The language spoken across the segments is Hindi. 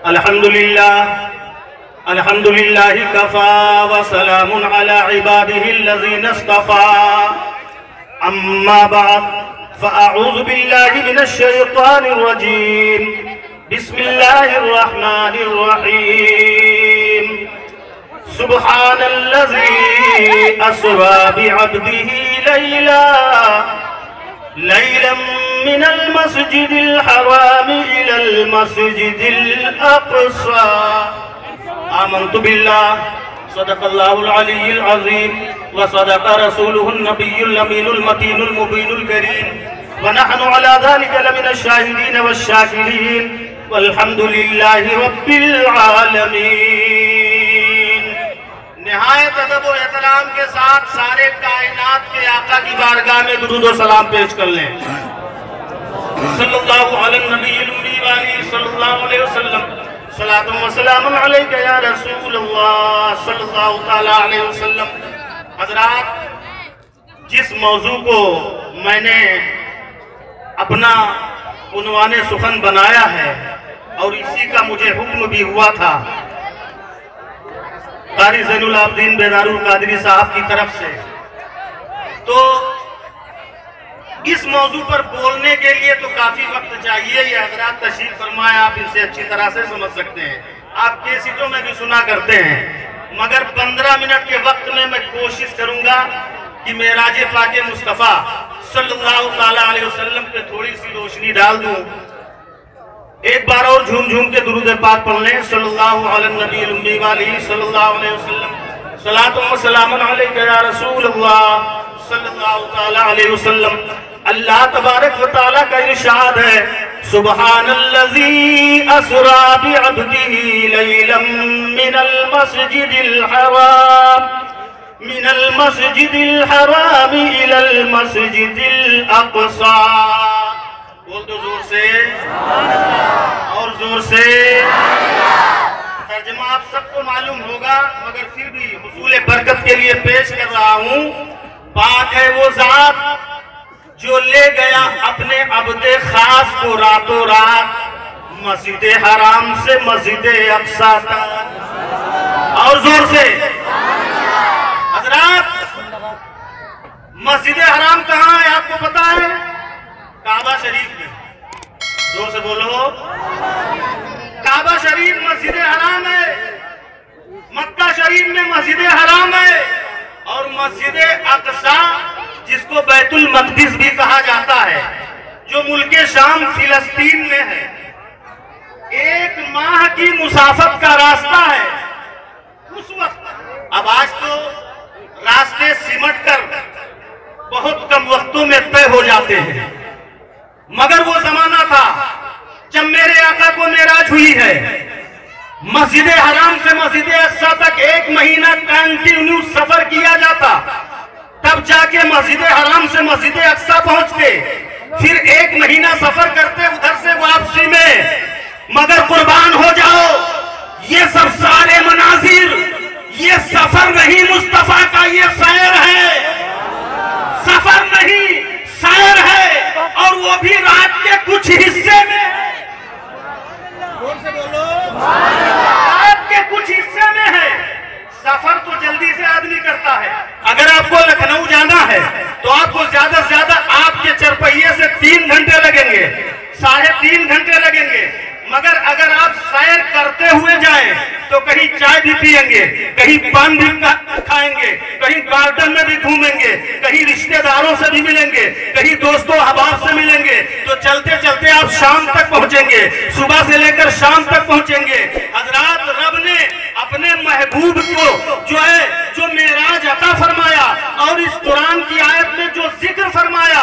अल्हम्दुलिल्लाह कफ़ा व सलामुन अला इबादिहिल्लज़ीना इस्तफ़ा अम्मा बाद फ़अऊज़ु बिल्लाहि मिनश शैतानिर रजीम बिस्मिल्लाहिर रहमानिर रहीम सुब्हानल्लज़ी अस्रा बिअब्दिही लैलन मिनल मस्जिदिल हराम इलल मस्जिदिल अक़सा आमन्तु बिल्लाह सदक़ल्लाहुल अलिय्युल अज़ीम व सदक़ रसूलुहुन नबियुल अमीनुल मतीनुल मुबीनुल करीम व नहनु अला ज़ालिका लमिनश शाहिदीन वश्शाकिरीन वल्हम्दुलिल्लाहि रब्बिल आलमीन। निहायत अदब व एहतराम के साथ सारे कायनात के आका की बारगाह में दुरूद व सलाम पेश कर लें। सल्लल्लाहु अलैहि नबील उम्मी व आलिहि सल्लल्लाहु अलैहि वसल्लम सलातुम व सलामुन अलैका या रसूलल्लाह सल्लल्लाहु तआला अलैहि वसल्लम। हज़रात, जिस मौजू को मैंने अपना उन्वाने सुखन बनाया है और इसी का मुझे हुक्म भी हुआ था कारी ज़ैनुल आबिदीन बेदारुल कादरी साहब की तरफ से, तो इस मौजू पर बोलने के लिए तो काफी वक्त चाहिए। ये हज़रात तशरीफ फरमाए, आप इसे अच्छी तरह से समझ सकते हैं, आप कैसेटों में भी सुना करते हैं, मगर 15 मिनट के वक्त में मैं कोशिश करूंगा कि मेराज पाके मुस्तफ़ा सल्लल्लाहु तआला अलैहि वसल्लम पे थोड़ी सी रोशनी डाल दूं। एक बार और झूम झूम के दुरूद पाक पढ़ लें। सल्लल्लाहु अलैहि नबील उम्मी व आलिहि सल्लल्लाहु अलैहि वसल्लम सलातुम व सलामुन अलैका या रसूलल्लाह सल्लल्लाहु तआला अलैहि वसल्लम। अल्लाह तबारक व तआला का इरशाद है, सुब्हानल्लज़ी अस्रा बिअब्दिही लैलन मिनल मस्जिदिल हराम इलल मस्जिदिल अक़सा। बोल दो जोर से और जोर से। तर्जुमा आप सबको मालूम होगा, मगर फिर भी हुसूल बरकत के लिए पेश कर रहा हूँ। पाक है वो जात जो ले गया अपने अब्दे खास को रातों रात मस्जिद हराम से मस्जिद अक़सा तक। और जोर से। हज़रात, मस्जिद हराम कहाँ है आपको पता है? काबा शरीफ में। जोर से बोलो। काबा शरीफ मस्जिद हराम है, मक्का शरीफ में मस्जिद हराम है, और मस्जिद अक़सा जिसको बैतुल मक़दिस भी कहा जाता है, जो मुल्के शाम फिलिस्तीन में है, 1 माह की मुसाफत का रास्ता है उस वक्त। अब आज तो रास्ते सिमट कर बहुत कम वक्तों में तय हो जाते हैं, मगर वो जमाना था जब मेरे आका को मेराज हुई है, मस्जिद हराम से मस्जिद अक़सा तक 1 महीना कंटिन्यू सफर किया जाता, तब जाके मस्जिद हराम से मस्जिद अक़सा पहुंचते, फिर 1 महीना सफर करते उधर से वापसी में। मगर कुर्बान हो जाओ, ये सब सारे मनाजिर, ये सफर नहीं मुस्तफा का, ये सैर है, सफर नहीं सैर है, और वो भी रात के कुछ हिस्से में। जोर से बोलो। रात के कुछ हिस्से में है। सफर तो जल्दी से आदमी करता है। अगर आपको लखनऊ जाना है तो आपको ज्यादा से ज्यादा आपके चरपहिये से 3 घंटे लगेंगे, 3.5 घंटे लगेंगे। मगर अगर आप सैर करते हुए जाएं तो कहीं चाय भी पिएंगे, कहीं पान भी खाएंगे, कहीं गार्डन में भी घूमेंगे, कहीं रिश्तेदारों से भी मिलेंगे, कहीं दोस्तों अहबाब से मिलेंगे, तो चलते चलते आप शाम तक पहुंचेंगे, सुबह से लेकर शाम तक पहुंचेंगे। हज़रात, रब ने अपने महबूब को जो मेराज अता फरमाया और इस कुरान की आयत में जो जिक्र फरमाया,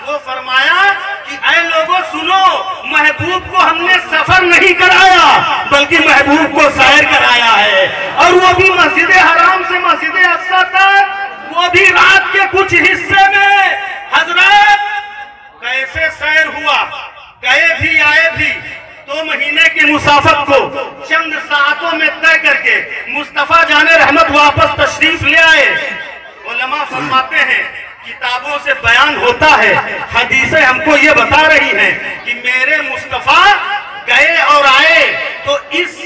वो फरमाया कि ऐ लोगों सुनो, महबूब को हमने सफर नहीं कराया बल्कि महबूब को सैर कराया है, और वो भी मस्जिद हराम से मस्जिद अक़सा तक, वो भी रात के कुछ हिस्से में। हज़रात, कैसे सैर हुआ, गए भी आए भी, 2 महीने की मुसाफत को चंद सातों में तय करके मुस्तफा जाने रहमत वापस तशरीफ ले आए। उलमा फरमाते हैं, किताबों से बयान होता है, हदीसें हमको ये बता रही हैं कि मेरे मुस्तफा गए और आए तो इस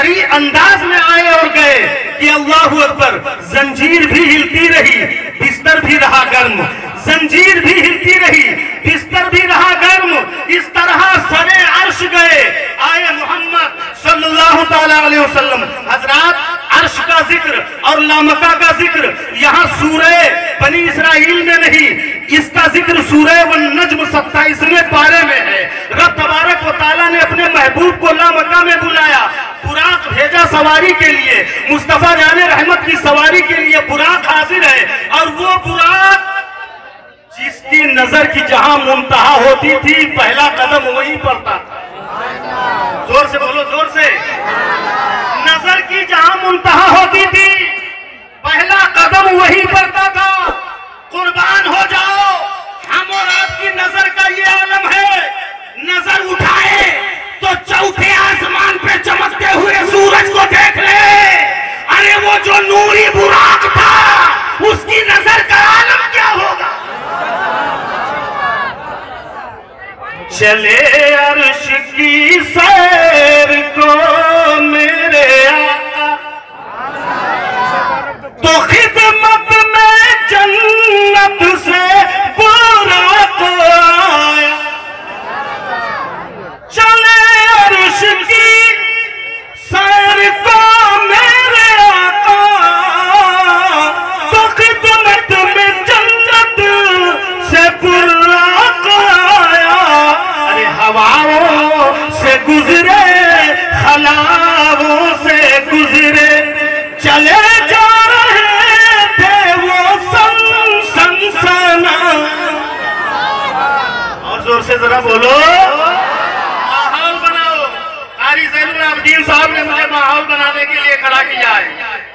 सही अंदाज में आए और गए कि अल्लाहु अकबर। जंजीर भी हिलती रही, बिस्तर भी रहा गर्म, जंजीर भी हिलती रही, बिस्तर भी रहा गर्म। इस तरह सरे अर्श गए आए मोहम्मद सल्लल्लाहु ताला अलैहि वसल्लम। हजरात, अर्श का जिक्र और लामका का जिक्र यहाँ सूरह बनी इसराइल में नहीं, इसका जिक्र सूरह वन नज्म 27वें पारे में है। रब तबारक व तआला ने अपने महबूब को लामका में बुलाया, बुराक भेजा सवारी के लिए, मुस्तफा जाने रहमत की सवारी के लिए बुराक हाजिर है। और वो बुराक जिसकी नजर की जहां मुंतहा होती थी, पहला कदम वहीं पड़ता था। जोर से बोलो, जोर से। नजर की जहां मुंतहा होती थी, पहला कदम वहीं पड़ता था। कुर्बान हो जाओ, हम और आपकी नजर का ये आलम है। नजर उठाए तो चौथे आसमान पे चमकते हुए सूरज को देख ले। अरे वो जो नूरी बुराक था, उसकी नजर का आलम क्या होगा। चले अर्श की सैर को मेरे आका, तो खिदमत में जन्नत से बुराक आया। चले अर्श की सैर को मेरे आका, तो खिदमत में जन्नत से बुराक आया। अरे हवाओं से गुजरे, खलाओं से गुजरे, चले जा रहे थे वो सनसना। और जोर से जरा बोलो, माहौल बनाओ। कारी ज़ैनुल आबिदीन साहब ने मुझे माहौल बनाने के लिए खड़ा किया है।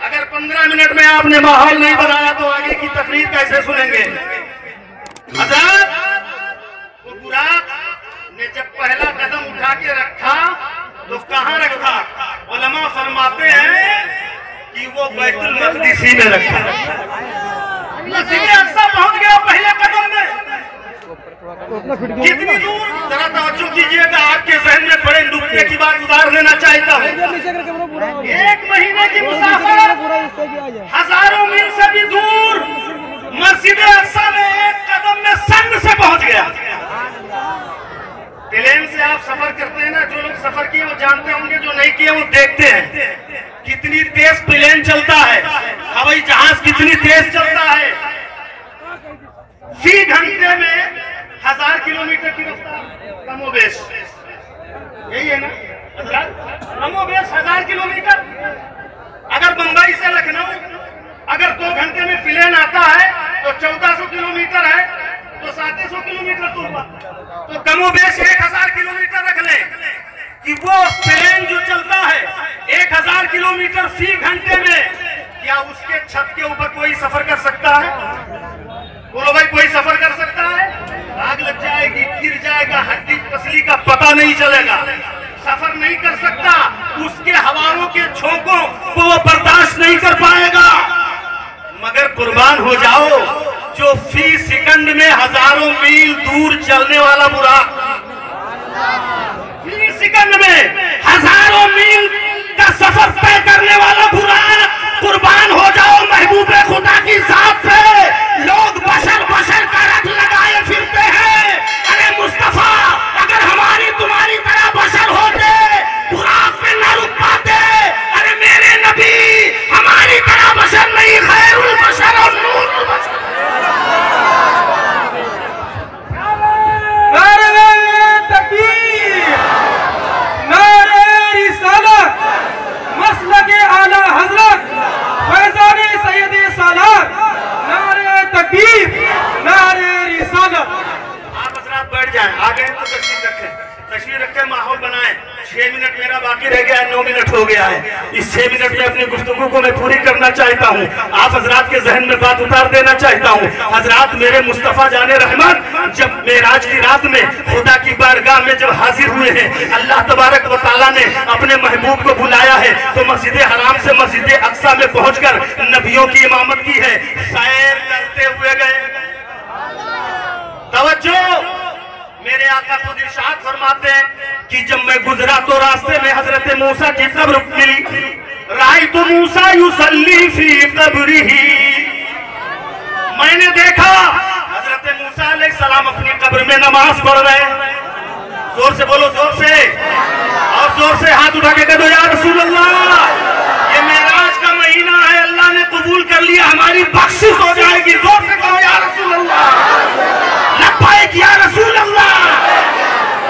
अगर 15 मिनट में आपने माहौल नहीं बनाया तो आगे की तकरीर कैसे सुनेंगे। हज़रत, वो बुराक ने जब पहला कदम उठा के रखा तो कहाँ रखा। उलमा फरमाते हैं कि वो बैतुल मक़दिस में रखा। मस्जिद अक़सा पहुंच गया पहले कदम में। कितनी दूर, जरा तवज्जो कीजिएगा, आपके ज़हन में बड़े नुक्ते की बात उतार देना चाहता हूँ। 1 महीने की मुसाफिर, हजारों मील से भी दूर मस्जिद अक़सा में एक कदम में सन से पहुंच गया। प्लेन से आप सफर करते हैं ना, जो लोग सफर किए वो जानते होंगे, जो नहीं किए वो देखते हैं कितनी तेज प्लेन चलता है, हवाई जहाज कितनी तेज चलता है। फी घंटे में 1000 किलोमीटर की रफ्तार, कमोबेश यही है ना, कमोबेश 1000 किलोमीटर। अगर मुंबई से लखनऊ अगर 2 घंटे में प्लेन आता है तो 1400 किलोमीटर है, तो 700 किलोमीटर तो हुआ, तो कमोबेश 1000 किलोमीटर रख ले कि वो प्लेन जो चलता है 1000 किलोमीटर फी घंटे में, क्या उसके छत के ऊपर कोई सफर कर सकता है। बोलो भाई, कोई सफर कर सकता है। आग लग जाएगी, गिर जाएगा, हड्डी पसली का पता नहीं चलेगा, सफर नहीं कर सकता। उसके हवाओं के झोंकों को वो बर्दाश्त नहीं कर पाएगा। मगर कुर्बान हो जाओ, जो फी सेकंड में हजारों मील दूर चलने वाला बुराक, फी सेकंड में हजारों मील का सफर तय करने वाला बुराक, कुर्बान हो जाओ महबूबे खुदा की जात से। लोग बशर बशर का रट लगाए फिरते हैं। अरे मुस्तफा, अगर हमारी तुम्हारी तरह बशर होते, बुराक पे न रुक पाते। अरे मेरे नबी हमारी तरह बशर नहीं, खैरुल बशर और नूरुल बशर। बैठ जाएं, आगे तो तस्वीर रखें, माहौल बनाएं। 6 मिनट मेरा बाकी रह गया है, 9 मिनट हो गया है। इस 6 मिनट में अपनी गुफ्तगू को मैं पूरी करना चाहता हूँ। आप हजरात के जहन में बात उतार देना चाहता हूँ। हजरात, मेरे मुस्तफा जाने रहमत जब मेराज की रात में खुदा की बारगाह में जब हाजिर हुए हैं, अल्लाह तबारक व तआला ने अपने महबूब को बुलाया है, तो मस्जिद हराम से मस्जिद अक़सा में पहुंचकर नबियों की इमामत की है, सैर करते हुए गए। तवज्जो, मेरे आका खुद इरशाद फरमाते हैं कि जब मैं गुजरा तो रास्ते में हजरत मूसा की कब्र मिली। राइतु मूसा युसल्ली फी कब्रिही, मैंने देखा हजरत मूसा अलैहिस्सलाम अपनी कब्र में नमाज पढ़ रहे हैं। जोर से बोलो, जोर से, और जोर से हाथ उठा के कह दो या रसूल अल्लाह, ये मेराज का महीना है, अल्लाह ने कबूल कर लिया, हमारी बख्शिश हो जाएगी। जोर से कहो या रसूल अल्लाह, लब्बैक या रसूल अल्लाह,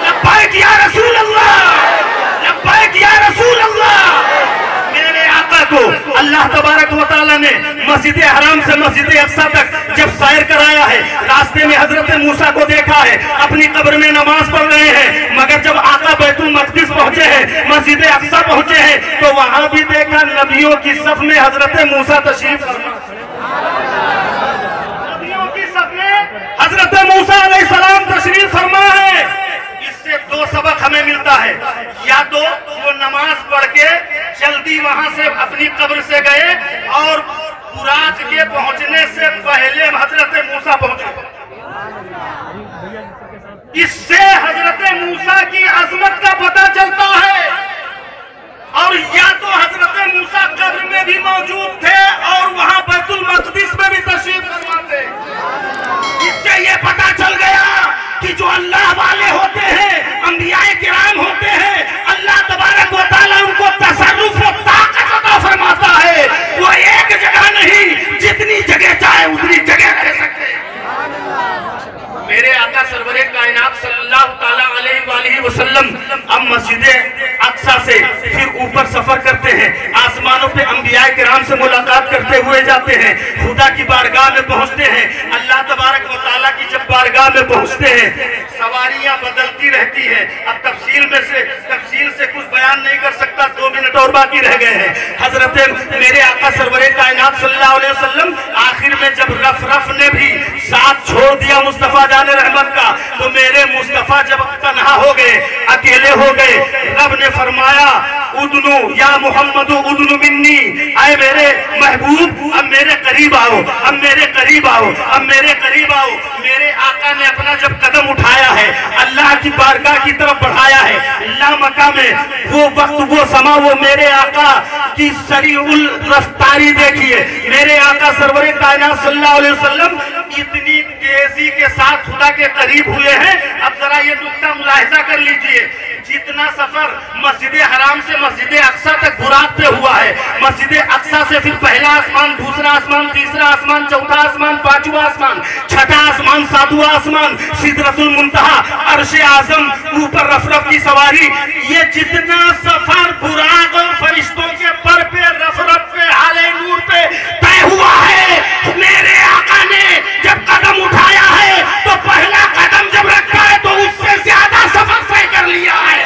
लब्बैक या रसूल अल्लाह, लब्बैक या रसूल अल्लाह। मेरे आका को अल्लाह तबारक व तआला ने मस्जिद हराम से मस्जिद अक्सा तक जब सैर कराया है, रास्ते में हजरत मूसा को देखा है अपनी कब्र में नमाज पढ़ रहे हैं, मगर जब आका बैतुल मक़दिस पहुंचे हैं, मस्जिद अक्सा पहुंचे हैं, तो वहां भी देखा नबियों की सफ में हजरत मूसा तशरीफ फरमा। नबियों की सफ में हजरत मूसा अलैहिस्सलाम तशरीफ फरमा है। इससे दो सबक हमें मिलता है, या तो वो नमाज पढ़ के जल्दी वहां से अपनी कब्र से गए और बुराक के पहुंचने से पहले हजरत मूसा पहुंचे। इससे हजरत मूसा की अजमत का पता चलता है। और या तो हजरत मूसा कब्र में भी मौजूद थे और वहां बैतुल मक़दिस में भी तशरीफ फरमा थे। इससे ये पता चल गया कि जो अल्लाह वाले होते हैं, अंबियाए किराम होते हैं, अल्लाह तबारक व तआला उनको तसर्रुफ व ताकत अता फरमाता है। वो एक जगह नहीं, जितनी जगह चाहे उतनी जगह रह सकते हैं। मेरे आका सरवरे कायनात सल्लल्लाहु ताला अलैहि वसल्लम अब मस्जिद अक्सा से फिर ऊपर सफर करते हैं, आसमानों पे अंबियाए किराम से मुलाकात करते हुए जाते हैं, खुदा की बारगाह में पहुंचते हैं। अल्लाह तबारक व तआला की जब बारगाह में पहुंचते हैं, सवारियां बदलती रहती है। अब तफसील से कुछ बयान नहीं कर सकता, 2 मिनट और बाकी रह गए हैं। हजरत मेरे आका सरवरे कायनात सल्लल्लाहु अलैहि वसल्लम आखिर में जब रफ ने भी साथ छोड़ दिया मुस्तफा जाने रहमत का, तो मेरे मुस्तफा जब तन्हा हो गए, अकेले हो गए, रब ने फरमाया उदनु या मोहम्मद उदनु मिन्नी, आए मेरे महबूब अब मेरे करीब आओ, अब मेरे करीब आओ, अब मेरे करीब आओ। मेरे आका ने अपना जब कदम उठाया है, अल्लाह की बारगाह की तरफ बढ़ाया है, लामका में वो वक्त वो समा, वो मेरे आका की सरीउल रफ्तारी देखिए। मेरे आका सरवरे कायनात सल्लल्लाहु अलैहि वसल्लम इतनी तेजी के साथ खुदा के करीब हुए हैं। अब जरा ये नुक्ता मुलाहिजा कर लीजिए, जितना सफर मस्जिद हराम से मस्जिद अक्सा तक बुराक पे हुआ है, मस्जिद अक्सा से फिर पहला आसमान, दूसरा आसमान, तीसरा आसमान, चौथा आसमान, पांचवा आसमान, छठा आसमान, सातवां आसमान, सिदरतुल मुंतहा, अर्श आजम, ऊपर रफ की सवारी, ये जितना सफर बुराक और फरिश्तों के पर पे रफ पे हाले नूर पे तय हुआ है, मेरे आका ने जब कदम उठाया है तो पहला कदम जब रखा है तो उससे ज्यादा सफर तय कर लिया है,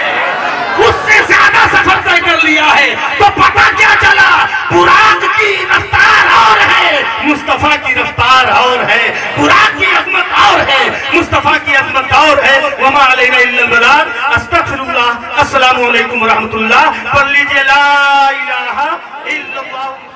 उससे ज्यादा सफर तय कर लिया है। तो पता क्या चला, बुराक की रफ्तार और है, मुस्तफा की रफ्तार और है, बुराक की अजमत और है, मुस्तफा की अजमत और है। वमा अलैना इल्लल बलाग। अस्तगफिरुल्लाह। अस्सलामु अलैकुम व रहमतुल्लाह। पढ़ लीजिए ला इलाहा इल्लल्लाह।